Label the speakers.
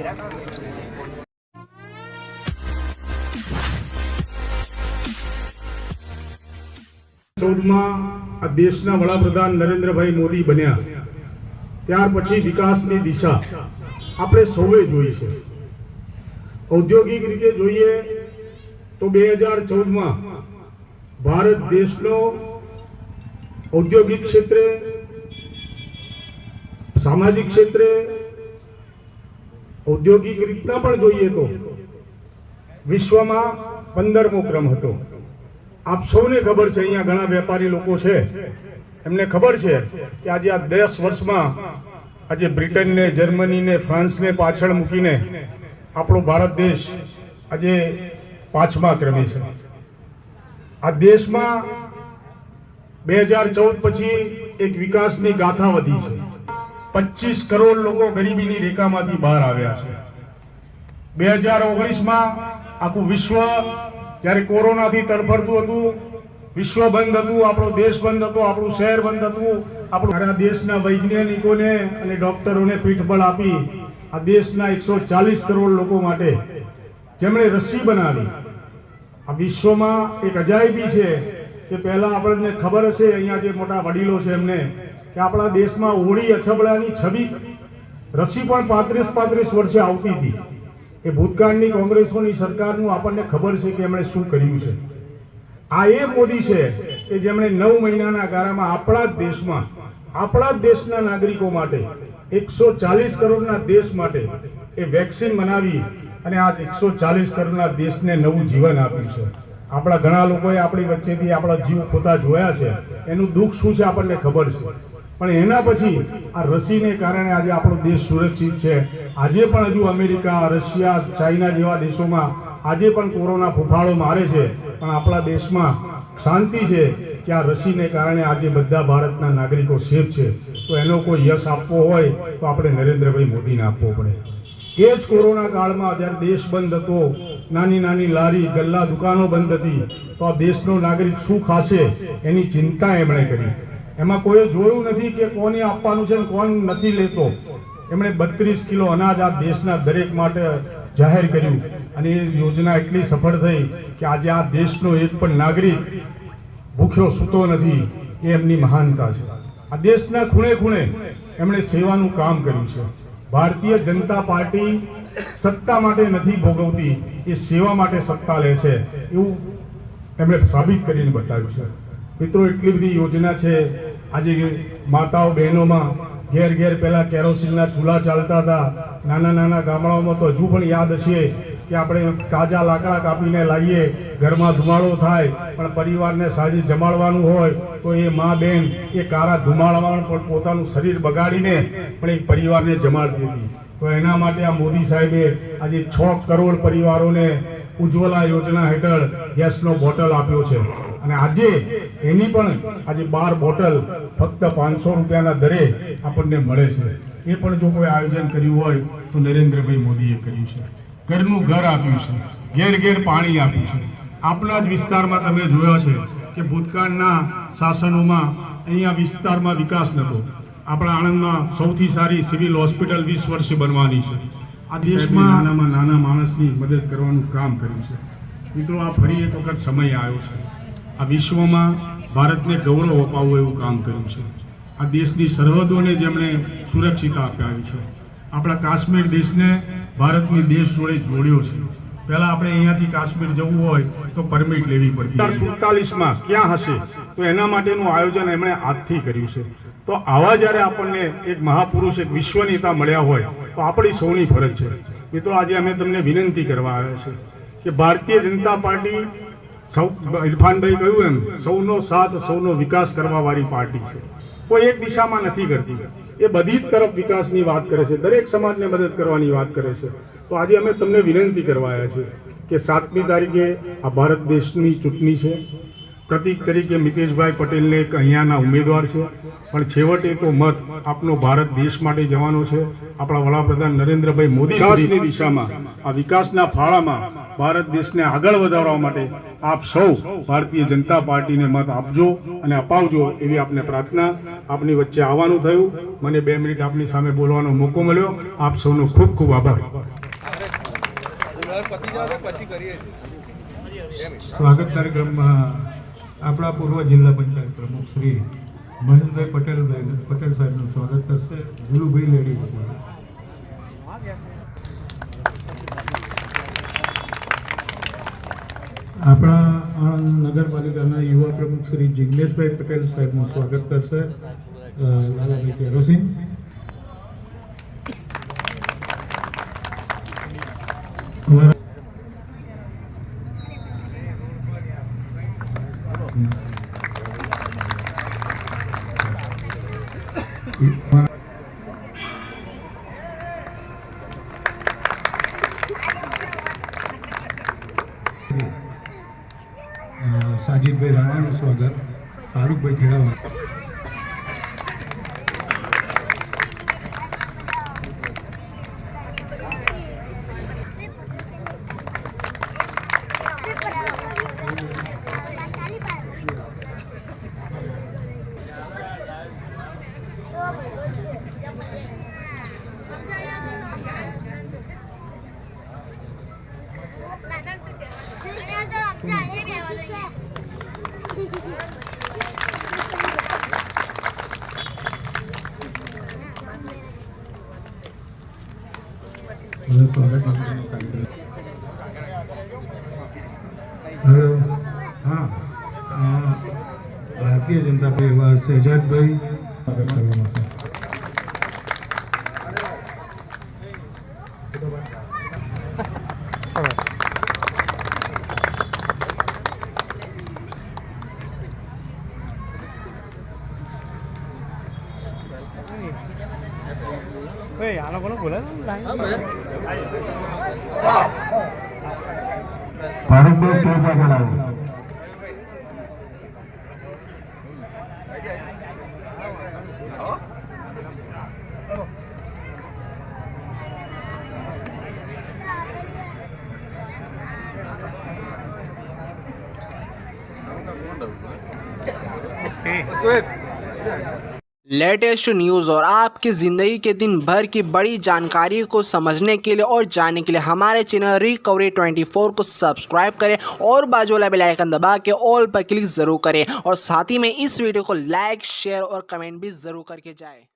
Speaker 1: આ દેશના વડાપ્રધાન નરેન્દ્રભાઈ મોદી બન્યા ત્યાર પછી વિકાસની દિશા આપણે સૌએ જોઈ છે। ઔદ્યોગિક રીતે જોઈએ તો 2014માં ભારત દેશનો ઔદ્યોગિક ક્ષેત્રે, સામાજિક ક્ષેત્રે, ઔદ્યોગિક રીતના પણ જોઈએ તો વિશ્વમાં 15મો ક્રમ હતો। આપ સૌને ખબર છે, અહીંયા ઘણા વેપારી લોકો છે, એમને ખબર છે કે આજે આ 10 વર્ષમાં આજે બ્રિટનને, જર્મનીને, ફ્રાન્સને પાછળ મૂકીને આપણો ભારત દેશ આજે 5મા ક્રમે છે। આ દેશમાં 2014 પછી એક વિકાસની ગાથા વધી છે। 25 કરોડ લોકો ગરીબીની રેખામાંથી બહાર આવ્યા છે। 2019માં આખું વિશ્વ જ્યારે કોરોનાથી તડફડતું હતું, વિશ્વ બંધ હતું, આપણો દેશ બંધ હતો, આપણું શહેર બંધ હતું, આપણા દેશના વૈજ્ઞાનિકોને અને ડોક્ટરોને પીઠબળ આપી આ દેશના 140 કરોડ લોકો માટે જેમણે રસી બનાવી। આ વિશ્વમાં એક અજાયબી છે કે પહેલા આપણને ખબર હશે, અહીંયા જે મોટા વડીલો છે એમને, કે આપણા દેશમાં હોળી અછબડાની છબી રસી પણ 35 વર્ષે આવતી હતી। એ ભૂતકાળની કોંગ્રેસોની સરકારનું આપણને ખબર છે કે એમણે શું કર્યું છે। આ એ મોદી છે કે જેમણે 9 મહિનાના ગાળામાં આપણા જ દેશમાં, આપણા જ દેશના નાગરિકો માટે, 140 કરોડના દેશ માટે એ વેક્સિન બનાવી અને આ 140 કરોડના દેશને નવું જીવન આપ્યું છે। આપણા ઘણા લોકોએ આપણી વચ્ચેથી આપણા જીવ ખોતા જોયા છે, એનું દુઃખ શું છે આપણને ખબર છે, પણ એના પછી આ રસીને કારણે આજે આપણો દેશ સુરક્ષિત છે। આજે પણ હજુ અમેરિકા, રશિયા, ચાઇના જેવા દેશોમાં આજે પણ કોરોના ફૂફાળો મારે છે, પણ આપણા દેશમાં શાંતિ છે કે આ રસીને કારણે આજે બધા ભારતના નાગરિકો સેફ છે। તો એનો કોઈ યશ આપવો હોય તો આપણે નરેન્દ્રભાઈ મોદીને આપવો પડે। એ જ કોરોના કાળમાં જ્યારે દેશ બંધ હતો, નાની નાની લારી, ગલ્લા દુકાનો બંધ હતી, તો આ દેશનો નાગરિક શું ખાશે એની ચિંતા એમણે કરી। એમાં કોઈ જોયું નથી કે કોને આપવાનું છે ને કોણ નથી લેતો। એમણે 32 કિલો અનાજ આ દેશના દરેક માટે જાહેર કર્યું અને એ યોજના એટલી સફળ થઈ કે આજે આ દેશનો એક પણ નાગરિક ભૂખ્યો સૂતો નથી। એ એમની મહાનતા છે। આ દેશના ખૂણે ખૂણે એમણે સેવાનું કામ કર્યું છે। ભારતીય જનતા પાર્ટી સત્તા માટે નથી ભોગવતી, એ સેવા માટે સત્તા લે છે, એવું એમણે સાબિત કરીને બતાવ્યું છે। મિત્રો, એટલી બધી યોજના છે। આજે માતાઓ બહેનોમાં ઘેર ઘેર પહેલા કેરોસીનના ચૂલા ચાલતા હતા, નાના નાના ગામડાઓમાં તો હજુ પણ યાદ હશે કે આપણે તાજા લાકડા કાપીને લાવીએ, ઘરમાં ધુમાડો થાય, પણ પરિવારને સાંજે જમાડવાનું હોય તો એ મા બેન એ કારા ધુમાડામાં પણ પોતાનું શરીર બગાડીને પણ એ પરિવારને જમાડતી હતી। તો એના માટે આ મોદી સાહેબે આજે 6 કરોડ પરિવારોને ઉજ્જવલા યોજના હેઠળ ગેસનો બોટલ આપ્યો છે અને આજે એની પણ આજે 12 બોટલ ફક્ત 500 રૂપિયાના દરે આપણને મળે છે। એ પણ જો કોઈ આયોજન કર્યું હોય તો નરેન્દ્રભાઈ મોદીએ કર્યું છે। ઘરનું ઘર આપ્યું છે, ઘેર ઘેર પાણી આપ્યું છે। આપણા જ વિસ્તારમાં તમે જોયો છે કે ભૂતકાળના શાસનોમાં અહીંયા વિસ્તારમાં વિકાસ નહોતો। આપણા આણંદમાં સૌથી સારી સિવિલ હોસ્પિટલ 20 વર્ષે બનવાની છે। આ દેશમાં નાનામાં નાના માણસની મદદ કરવાનું કામ કર્યું છે। મિત્રો, આ ફરી એક વખત સમય આવ્યો છે। આ વિશ્વમાં ભારતને ગૌરવ અપાવવું એવું કામ કર્યું છે। આ દેશની સરહદોને જેમણે સુરક્ષિત અપાવી છે। આપણા કાશ્મીર દેશને ભારતની દેશ જોડે જોડ્યો છે। પહેલા આપણે અહીંયાથી કાશ્મીર જવું હોય તો પરમિટ લેવી પડતી। 47માં ક્યાં હશે તો એના માટેનું આયોજન એમણે આજથી કર્યું છે। તો આવા જ્યારે આપણને એક મહાપુરુષ, એક વિશ્વ નેતા મળ્યા હોય તો આપણી સૌની ફરજ છે। મિત્રો, આજે અમે તમને વિનંતી કરવા આવ્યા છે કે ભારતીય જનતા પાર્ટી ઇરફાનભાઈ કહ્યું એમ સૌનો સાથ, સૌનો વિકાસ કરવા વાળી પાર્ટી છે। કોઈ એક દિશામાં નથી કરતી, એ બધી જ તરફ વિકાસની વાત કરે છે, દરેક સમાજને મદદ કરવાની વાત કરે છે। તો આજે અમે તમને વિનંતી કરવા આવ્યા છીએ કે 7મી તારીખે આ ભારત દેશની ચૂંટણી છે। પ્રતિક તરીકે મિતેશભાઈ પટેલને એક અહીંયાના ઉમેદવાર છે, પણ છેવટે તો મત આપનો ભારત દેશ માટે જવાનો છે। આપણા વડાપ્રધાન નરેન્દ્રભાઈ મોદી વિકાસની દિશામાં, આ વિકાસના ફાળામાં ભારત દેશને આગળ વધારવા માટે આપ સૌ ભારતીય જનતા પાર્ટીને મત આપજો અને અપાવજો એવી આપને પ્રાર્થના। આપની વચ્ચે આવવાનું થયું, મને 2 મિનિટ આપની સામે બોલવાનો મોકો મળ્યો। આપ સૌનો ખૂબ ખૂબ આભાર।
Speaker 2: સ્વાગત કાર્યક્રમમાં આપણા પૂર્વ જિલ્લા પંચાયત પ્રમુખ શ્રી મહેશભાઈ પટેલ સાહેબનું સ્વાગત કરશે જુલુભાઈ લેડી દ્વારા. આપણા આણંદ નગરપાલિકાના યુવા પ્રમુખ શ્રી જિગ્નેશભાઈ પટેલ સાહેબનું સ્વાગત કરશે લાલાભાઈ કેરોસીન. સાજીદભાઈ રાણાનું સ્વાગત ફારૂકભાઈ ખેડાવા. હેલો, હા, ભારતીય જનતા પાર્ટી એવા શહેજાદભાઈ સ્વાગત કરવામાં આવશે. ફારૂકભાઈ કેસા કરાવો.
Speaker 3: लेटेस्ट न्यूज़ और आपकी ज़िंदगी के दिन भर की बड़ी जानकारी को समझने के लिए और जानने के लिए हमारे चैनल रिकवरी 24 को सब्सक्राइब करें और बाजू वाला बेल आइकन दबा के ऑल पर क्लिक ज़रूर करें और साथ ही में इस वीडियो को लाइक शेयर और कमेंट भी ज़रूर करके जाएं।